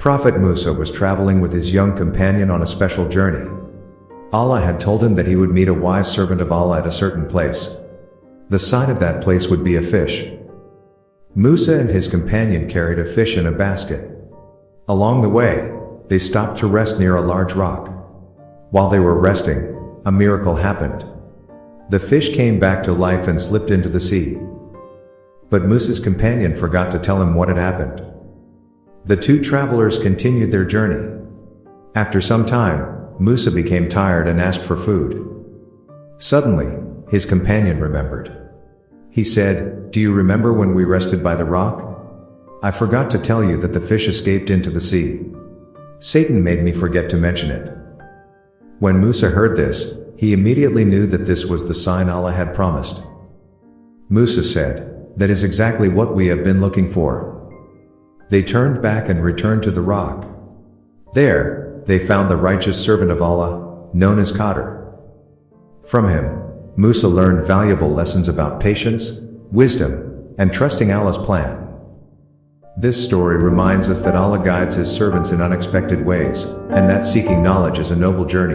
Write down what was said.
Prophet Musa was traveling with his young companion on a special journey. Allah had told him that he would meet a wise servant of Allah at a certain place. The sign of that place would be a fish. Musa and his companion carried a fish in a basket. Along the way, they stopped to rest near a large rock. While they were resting, a miracle happened. The fish came back to life and slipped into the sea. But Musa's companion forgot to tell him what had happened. The two travelers continued their journey. After some time, Musa became tired and asked for food. Suddenly, his companion remembered. He said, "Do you remember when we rested by the rock? I forgot to tell you that the fish escaped into the sea. Satan made me forget to mention it." When Musa heard this, he immediately knew that this was the sign Allah had promised. Musa said, "That is exactly what we have been looking for." They turned back and returned to the rock. There, they found the righteous servant of Allah, known as Khidr. From him, Musa learned valuable lessons about patience, wisdom, and trusting Allah's plan. This story reminds us that Allah guides His servants in unexpected ways, and that seeking knowledge is a noble journey.